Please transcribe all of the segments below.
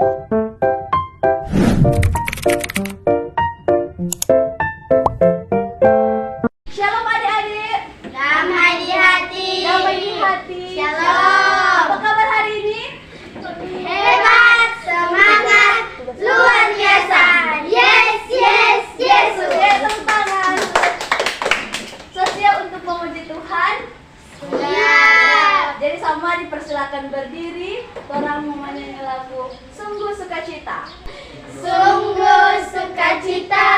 Shalom adik-adik. Damai di hati. Damai di hati. Shalom. Apa kabar hari ini? Hebat, semangat, luar biasa. Yes, yes, Yesus. Tepuk tangan. Siap untuk memuji Tuhan? Siap. Jadi sama dipersilakan berdiri. Orang menyanyi lagu Sungguh Sukacita. Sungguh sukacita,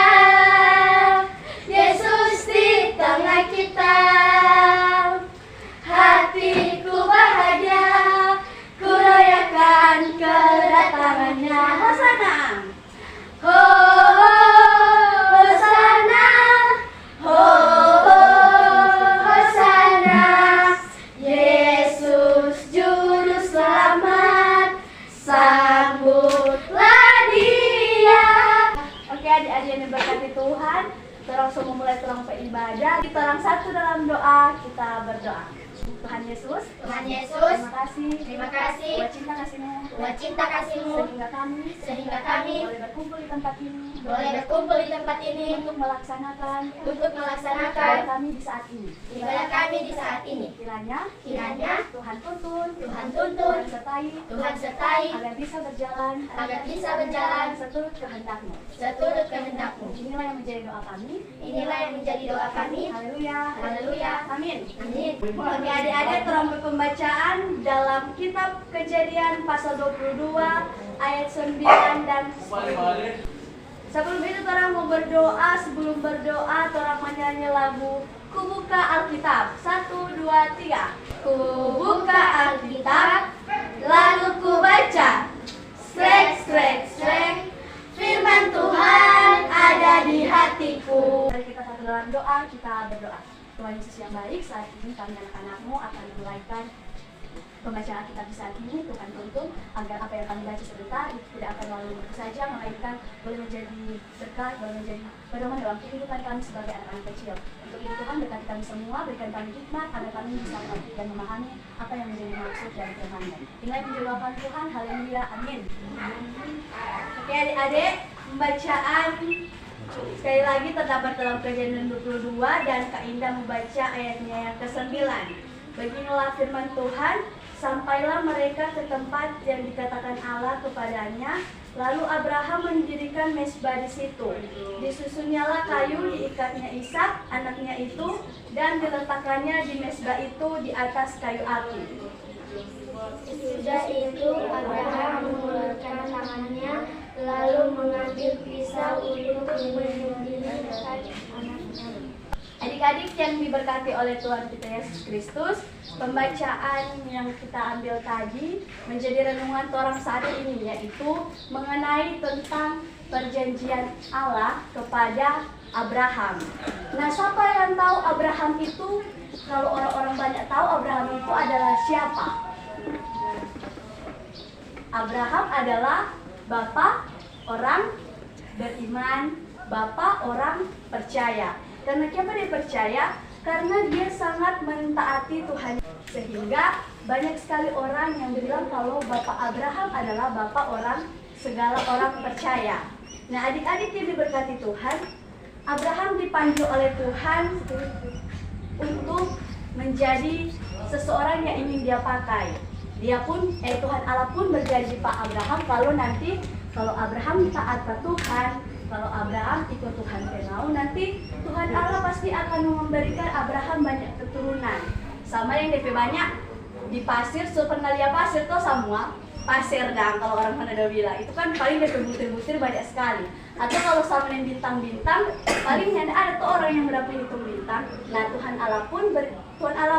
Yesus di tengah kita. Hatiku bahagia, ku rayakan kedatangannya. Hosana. Ho, Hosana, ho, Hosana, Yesus juru selamat, sambutlah Dia. Oke adik-adik yang diberkati Tuhan, kita langsung memulai terang beribadah. Kita orang satu dalam doa, kita berdoa. Tuhan Yesus, Tuhan Yesus, terima kasih terima kasih buat cinta kasih-Mu, buat cinta kasih-Mu, sehingga kami boleh berkumpul di tempat ini, berkumpul di tempat ini untuk melaksanakan untuk ibadah melaksanakan kami di saat ini. ibadah kami di saat ini. Kiranya Kiranya Tuhan tuntun, Tuhan tuntun, Tuhan sertai, agar bisa berjalan seturut kehendak-Mu. seturut kehendak-Mu. Inilah yang menjadi doa kami. Inilah yang menjadi doa kami. Haleluya. Haleluya. Amin. Amin. Oke adik-adik, terang pembacaan dalam kitab Kejadian pasal 22 ayat 9 dan 10. Sebelum itu orang mau berdoa, sebelum berdoa orang menyanyi lagu Ku buka Alkitab. 1, 2, 3. Ku buka Alkitab, lalu ku baca. Strek, strek, strek, firman Tuhan ada di hatiku. Mari kita satu dalam doa, kita berdoa. Tuhan Yesus yang baik, saat ini kami anak-anak-Mu akan memulaikan pembacaan Alkitab di saat ini. Tuhan tuntun agar apa yang kami baca sebentar itu tidak akan lalu begitu saja, melainkan boleh menjadi berkat, boleh menjadi pedoman dalam kehidupan kami sebagai anak-anak kecil. Untuk itu Tuhan berkati kami semua, berikan kami hikmat agar kami bisa mengerti dan memahami apa yang menjadi maksud dari Firman-Mu. Inilah yang menjadi doa Tuhan. Haleluya. Amin. Oke adik-adik, pembacaan sekali lagi terdapat dalam Kejadian 22 dan Kak Indah membaca ayatnya yang ke-9. Beginilah firman Tuhan, sampailah mereka ke tempat yang dikatakan Allah kepadanya, lalu Abraham mendirikan mezbah di situ. Disusunyalah kayu, diikatnya Ishak, anaknya itu, dan diletakkannya di mezbah itu di atas kayu api. Sesudah itu Abraham mengulurkan tangannya, lalu mengambil pisau untuk menyembelih anaknya. Adik-adik yang diberkati oleh Tuhan kita Yesus Kristus, pembacaan yang kita ambil tadi menjadi renungan orang saat ini, yaitu mengenai tentang perjanjian Allah kepada Abraham. Nah, siapa yang tahu Abraham itu? Kalau orang-orang banyak tahu Abraham itu adalah siapa? Abraham adalah bapak orang beriman, bapak orang percaya. Karena kenapa dia percaya? Karena dia sangat mentaati Tuhan. Sehingga banyak sekali orang yang bilang kalau bapak Abraham adalah bapak orang segala orang percaya. Nah adik-adik yang diberkati Tuhan, Abraham dipanggil oleh Tuhan untuk menjadi seseorang yang ingin dia pakai. Tuhan Allah pun berjanji Pak Abraham kalau Abraham taat ke Tuhan, kalau Abraham ikut Tuhan mau, nanti Tuhan Allah pasti akan memberikan Abraham banyak keturunan. Sama yang DP banyak di pasir, pernah lihat pasir tuh semua pasir dan kalau orang Manado bilang itu kan paling DP butir-butir banyak sekali. Atau kalau sama yang bintang-bintang, paling ada tuh orang yang berapa hitung bintang. Nah Tuhan Allah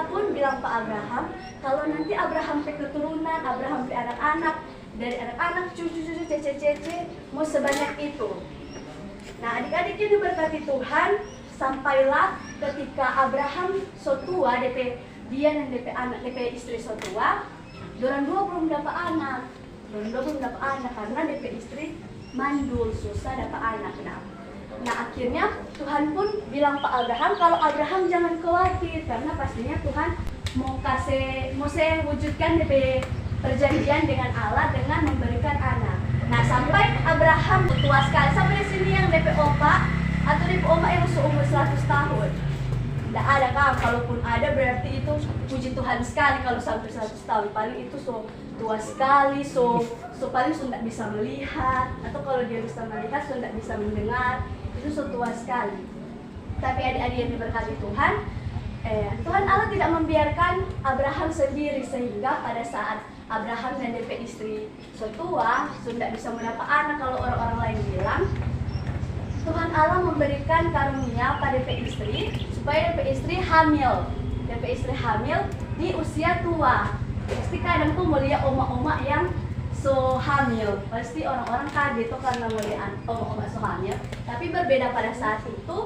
pun bilang Pak Abraham, kalau nanti Abraham ke keturunan, Abraham ke anak-anak, dari anak-anak, cucu-cucu, cece-cece, mau sebanyak itu. Nah adik-adik yang diberkati Tuhan, sampailah ketika Abraham sotua, dia dan DP istri sotua, dorang dua belum dapat anak. Karena DP istri mandul, susah dapat anak. Nah akhirnya Tuhan pun bilang Pak Abraham, kalau Abraham jangan khawatir, karena pastinya Tuhan mau wujudkan DP perjanjian dengan Allah dengan memberikan anak. Nah, sampai Abraham tua sekali, sampai di sini yang DP opa atau DP oma yang seumur 100 tahun. Tidak ada kan, kalaupun ada berarti itu puji Tuhan sekali kalau sampai 100 tahun. Paling itu so tua sekali, so paling tidak bisa melihat, atau kalau dia bisa melihat so tidak bisa mendengar, itu so tua sekali. Tapi adik-adik yang diberkati Tuhan, Tuhan Allah tidak membiarkan Abraham sendiri, sehingga pada saat Abraham dan DP istri so tua, so tidak bisa mendapat anak kalau orang-orang lain bilang, Tuhan Allah memberikan karunia pada DP istri supaya DP istri hamil. DP istri hamil di usia tua. Pasti kadang tuh melihat oma-oma yang so hamil, pasti orang-orang kaget tuh karena melihat oma-oma so hamil. Tapi berbeda pada saat itu,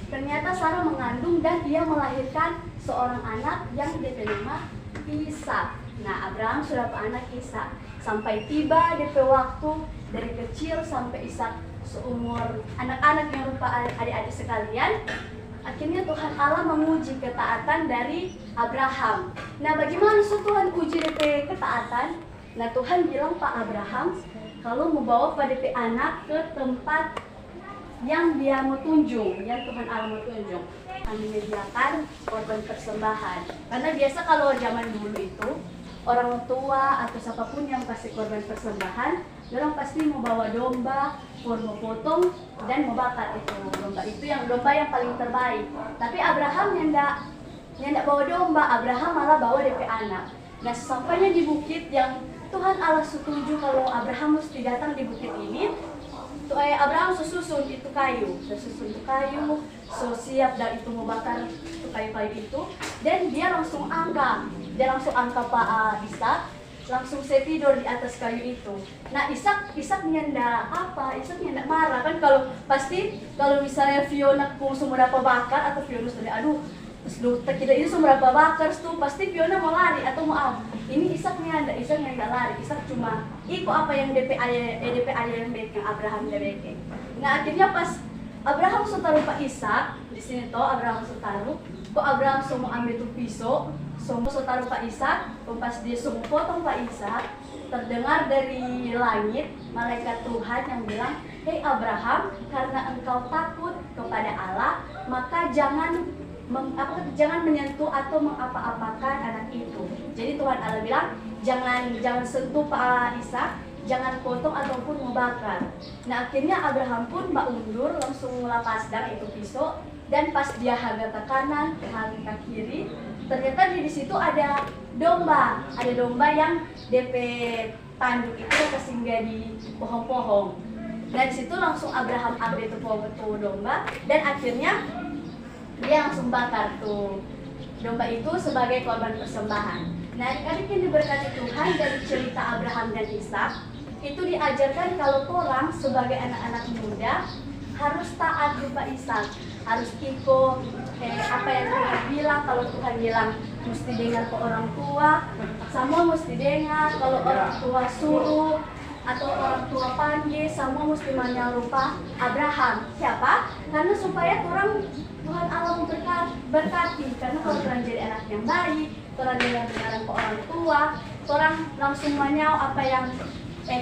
ternyata Sarah mengandung dan dia melahirkan seorang anak yang DP nama Ishak. Nah, Abraham sudah anak Ishak. Sampai tiba DP waktu dari kecil sampai Ishak seumur anak-anak yang rupa adik-adik sekalian, akhirnya Tuhan Allah menguji ketaatan dari Abraham. Nah, bagaimana Tuhan uji DP ketaatan? Nah, Tuhan bilang Pak Abraham kalau membawa pada DP anak ke tempat yang dia mau tunjuk, yang Tuhan Allah mau tunjuk, kami menyediakan korban persembahan. Karena biasa kalau zaman dulu itu orang tua atau siapapun yang kasih korban persembahan, orang pasti mau bawa domba, mau potong dan mau bakar itu domba. Itu yang domba yang paling terbaik. Tapi Abraham yang enggak bawa domba, Abraham malah bawa DP anak. Nah, sesampainya di bukit yang Tuhan Allah setuju kalau Abraham mesti datang di bukit ini, Abraham susun itu kayu, so siap dan itu mau bakar itu kayu-kayu itu, dan dia langsung angkat Pak Ishak, langsung tidur di atas kayu itu. Nah, Ishak nyanda marah kan, kalau misalnya Fiona pun semua dapat bakar atau Fiona sudah tak kira itu semua dapat bakar tuh pasti Fiona mau lari atau mau ini Ishak nyanda lari, Ishak cuma ikut apa yang DP ayah yang baik yang Abraham baik. Nah, akhirnya pas Abraham taruh Pak Ishak di sini toh Abraham taruh, kok Abraham semua ambil tuh pisau, semua taruh Pak Ishak, pas dia semua potong Pak Ishak, terdengar dari langit malaikat Tuhan yang bilang, "Hei Abraham, karena engkau takut kepada Allah, maka jangan menyentuh atau mengapa-apakan anak itu." Jadi Tuhan Allah bilang, jangan sentuh Pak Ishak, jangan potong ataupun membakar. Nah, akhirnya Abraham pun undur, langsung lepas itu pisau, dan pas dia harga ke kanan, harga ke kiri, ternyata di situ ada domba yang DP tanduk itu kesinggah di pohon-pohon. Dan di situ langsung Abraham ambil itu domba, dan akhirnya dia langsung bakar tuh domba itu sebagai korban persembahan. Nah, adik-adik yang diberkati Tuhan, dari cerita Abraham dan Ishak itu diajarkan kalau orang sebagai anak-anak muda harus taat berupa Ishak, harus ikut apa yang Tuhan bilang. Kalau Tuhan bilang mesti dengar ke orang tua, semua mesti dengar. Kalau orang tua suruh atau orang tua panggil, semua mesti menyerupa Abraham. Siapa? Karena supaya Tuhan Allah berkati. Karena kalau orang jadi anak yang baik, orang dengar ke orang tua, orang langsung menyau apa yang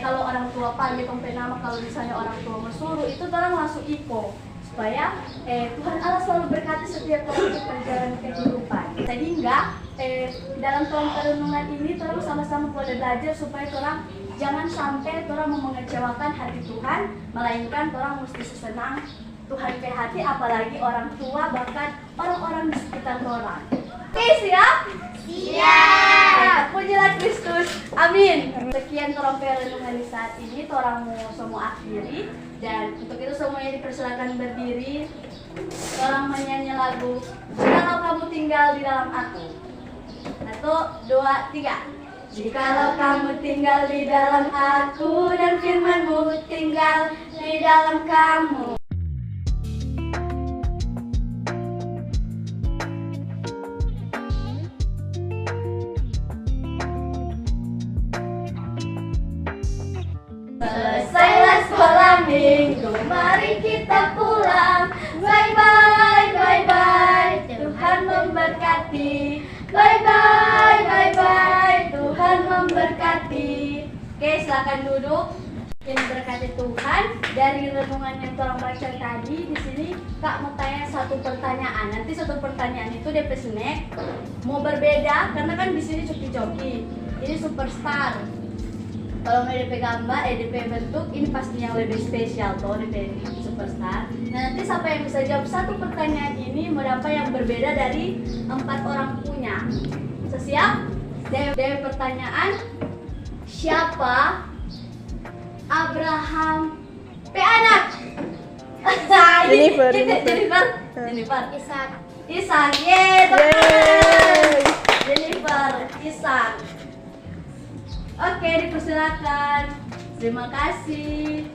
kalau orang tua panggil sampai nama, kalau misalnya orang tua suruh itu orang langsung ikut, supaya Tuhan Allah selalu berkati setiap orang di perjalanan kehidupan. Sehingga dalam perenungan ini orang sama-sama boleh belajar supaya orang jangan sampai orang mengecewakan hati Tuhan, melainkan orang mesti senang Tuhan ke hati, apalagi orang tua bahkan orang-orang di sekitar orang. Oke, siap? Siap. Pujilah Kristus. Amin. Sekian torang perenungan di saat ini, torang mau semua akhiri, dan untuk itu semuanya dipersilakan berdiri. Torang menyanyi lagu "Jikalau Kamu Tinggal di Dalam Aku". 1, 2, 3. Jikalau kamu tinggal di dalam aku dan firman-Mu tinggal di dalam kamu. Selesailah sekolah minggu, mari kita pulang. Bye bye, bye bye, Tuhan memberkati. Bye bye, bye bye, Tuhan memberkati. Oke, silakan duduk. Yang berkati Tuhan, dari renungan yang orang baca tadi, di sini Kak mau tanya satu pertanyaan. Nanti satu pertanyaan itu DP snack mau berbeda karena kan di sini coki-coki. Ini superstar. Kalau mau DP gambar, DP bentuk, ini pasti yang lebih spesial tuh DP superstar. Nah, nanti siapa yang bisa jawab satu pertanyaan ini mendapat yang berbeda dari 4 orang punya. Siap? DP pertanyaan, siapa Abraham anak? Jennifer. Ishak. Yeay. Jennifer, Ishak. Oke, dipersilakan. Terima kasih.